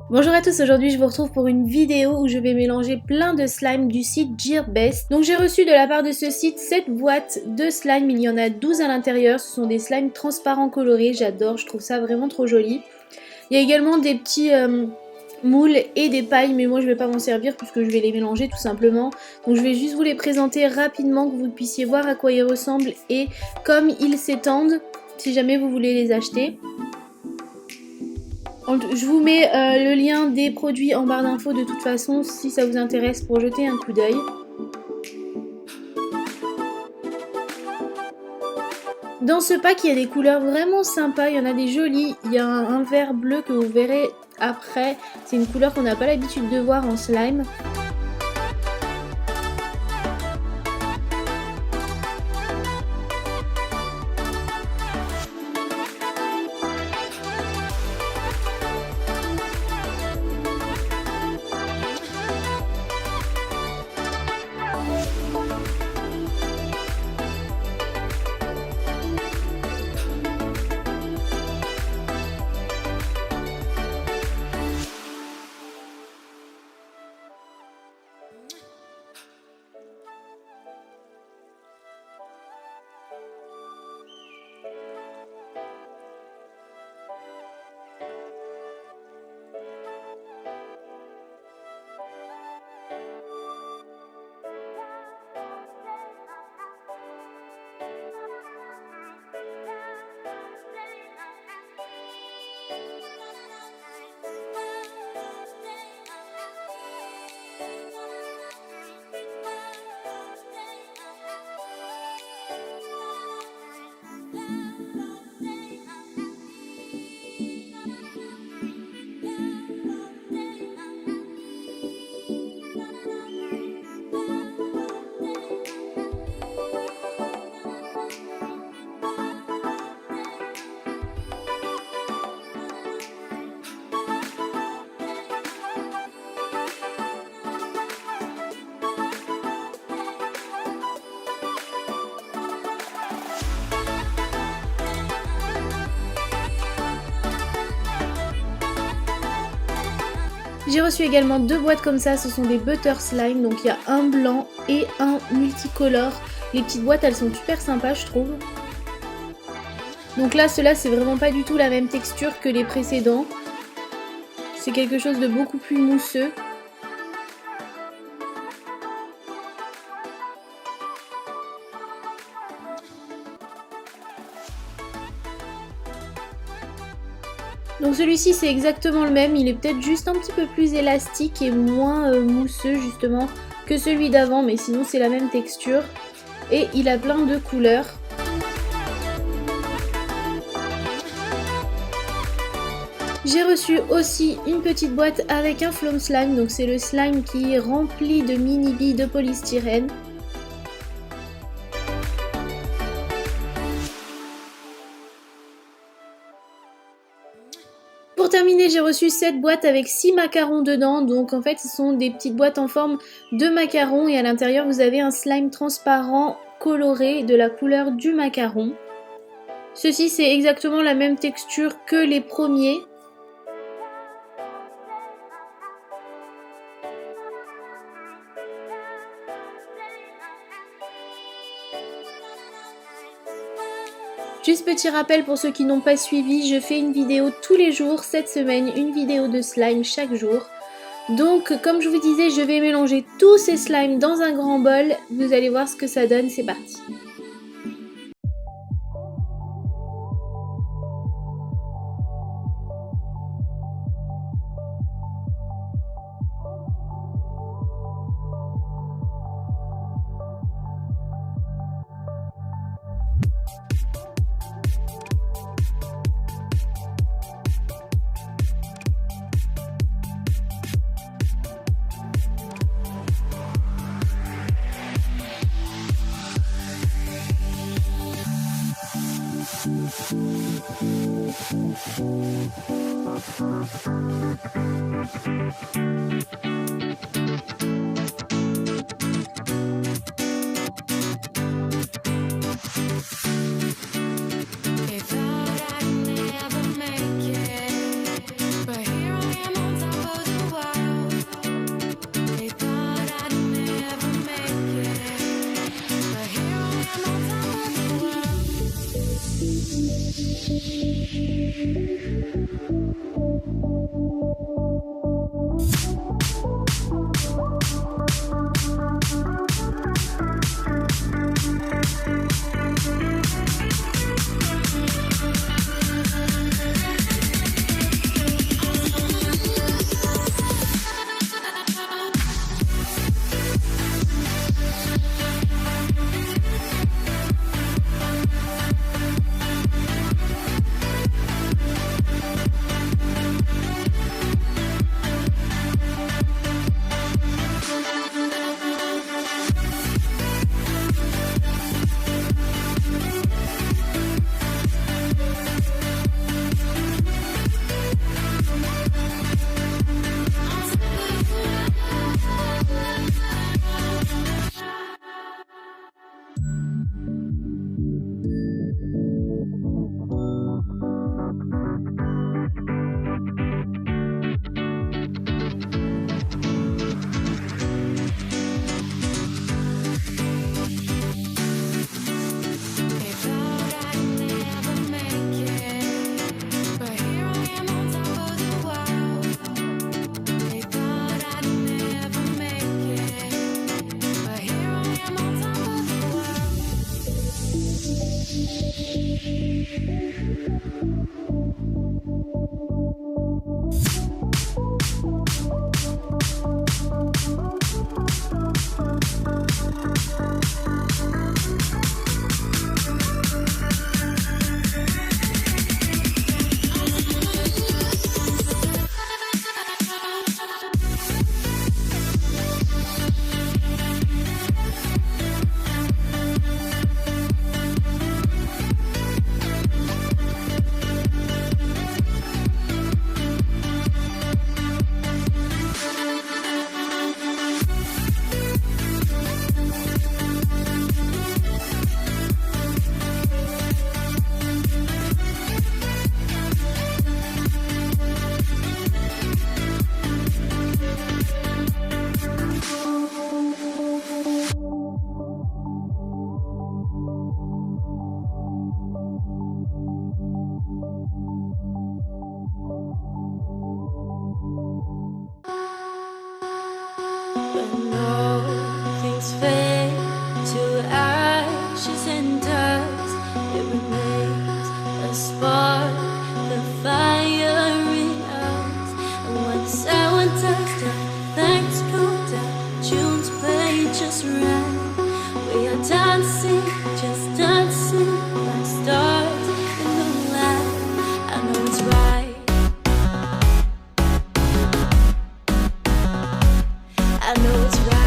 Bonjour à tous, aujourd'hui je vous retrouve pour une vidéo où je vais mélanger plein de slime du site Gearbest. Donc j'ai reçu de la part de ce site 7 boîtes de slime, il y en a 12 à l'intérieur, ce sont des slimes transparents colorés, j'adore, je trouve ça vraiment trop joli. Il y a également des petits moules et des pailles, mais moi je vais pas m'en servir puisque je vais les mélanger tout simplement. Donc je vais juste vous les présenter rapidement, que vous puissiez voir à quoi ils ressemblent et comme ils s'étendent si jamais vous voulez les acheter. Je vous mets le lien des produits en barre d'infos de toute façon si ça vous intéresse pour jeter un coup d'œil. Dans ce pack il y a des couleurs vraiment sympas, il y en a des jolies, il y a un vert bleu que vous verrez après, c'est une couleur qu'on n'a pas l'habitude de voir en slime. J'ai reçu également 2 boîtes comme ça, ce sont des butter slime, donc il y a un blanc et un multicolore. Les petites boîtes elles sont super sympas je trouve. Donc là ceux-là c'est vraiment pas du tout la même texture que les précédents. C'est quelque chose de beaucoup plus mousseux. Donc celui-ci c'est exactement le même, il est peut-être juste un petit peu plus élastique et moins mousseux justement que celui d'avant, mais sinon c'est la même texture. Et il a plein de couleurs. J'ai reçu aussi une petite boîte avec un foam slime, donc c'est le slime qui est rempli de mini billes de polystyrène. Pour terminer, j'ai reçu cette boîte avec 6 macarons dedans, donc en fait ce sont des petites boîtes en forme de macarons et à l'intérieur vous avez un slime transparent coloré de la couleur du macaron. Ceci c'est exactement la même texture que les premiers. Juste petit rappel pour ceux qui n'ont pas suivi, je fais une vidéo tous les jours, cette semaine, une vidéo de slime chaque jour. Donc comme je vous disais, je vais mélanger tous ces slimes dans un grand bol, vous allez voir ce que ça donne, c'est parti. just dancing like stars in the light. I know it's right. I know it's right.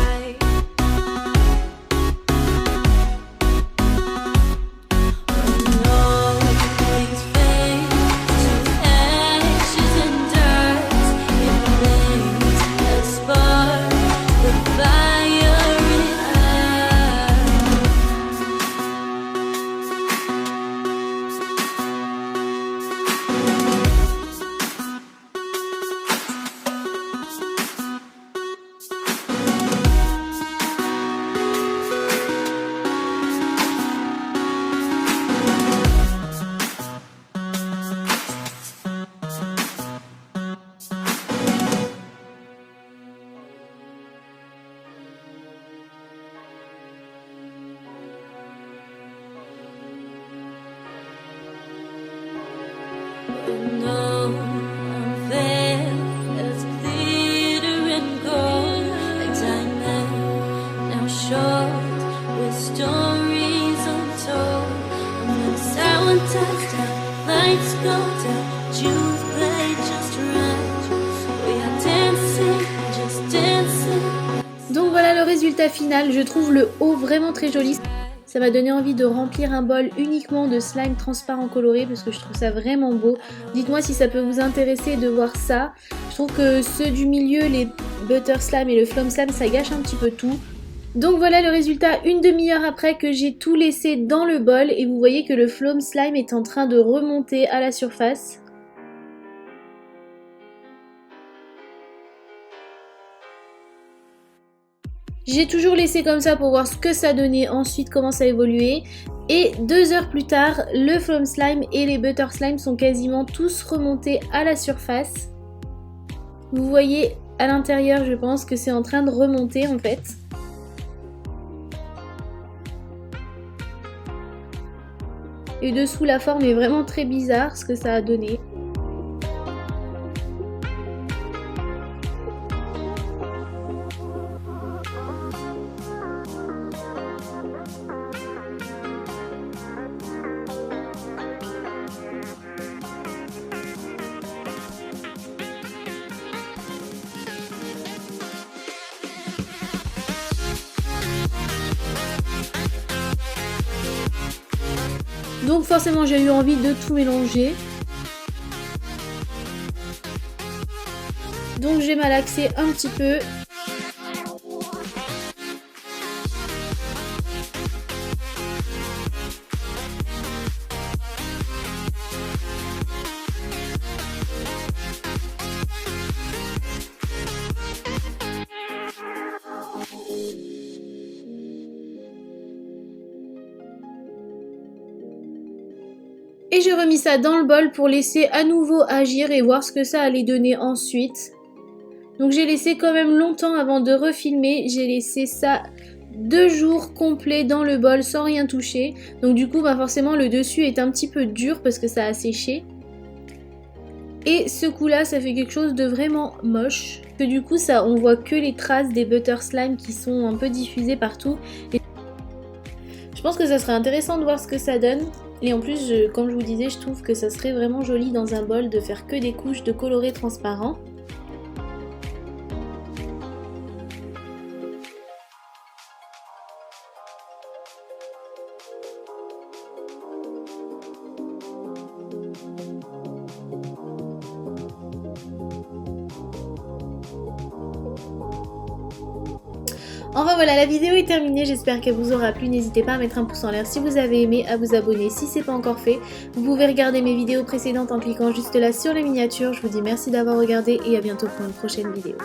Donc voilà le résultat final, je trouve le haut vraiment très joli. Ça m'a donné envie de remplir un bol uniquement de slime transparent coloré parce que je trouve ça vraiment beau. Dites-moi si ça peut vous intéresser de voir ça. Je trouve que ceux du milieu, les butter slime et le foam slime, ça gâche un petit peu tout. Donc voilà le résultat une demi-heure après que j'ai tout laissé dans le bol et vous voyez que le foam slime est en train de remonter à la surface. J'ai toujours laissé comme ça pour voir ce que ça donnait ensuite, comment ça évoluait. Et 2 heures plus tard, le foam slime et les butter slime sont quasiment tous remontés à la surface. Vous voyez à l'intérieur, je pense que c'est en train de remonter en fait. Et dessous, la forme est vraiment très bizarre ce que ça a donné. Donc forcément j'ai eu envie de tout mélanger. Donc j'ai malaxé un petit peu. Et j'ai remis ça dans le bol pour laisser à nouveau agir et voir ce que ça allait donner ensuite. Donc j'ai laissé quand même longtemps avant de refilmer. J'ai laissé ça 2 jours complets dans le bol sans rien toucher. Donc du coup forcément le dessus est un petit peu dur parce que ça a séché. Et ce coup là ça fait quelque chose de vraiment moche. Que du coup ça on voit que les traces des butter slime qui sont un peu diffusées partout. Et je pense que ça serait intéressant de voir ce que ça donne. Et en plus, comme je vous disais, je trouve que ça serait vraiment joli dans un bol de faire que des couches de coloré transparent. Enfin voilà, la vidéo est terminée, j'espère qu'elle vous aura plu. N'hésitez pas à mettre un pouce en l'air si vous avez aimé, à vous abonner si c'est pas encore fait. Vous pouvez regarder mes vidéos précédentes en cliquant juste là sur la miniature. Je vous dis merci d'avoir regardé et à bientôt pour une prochaine vidéo.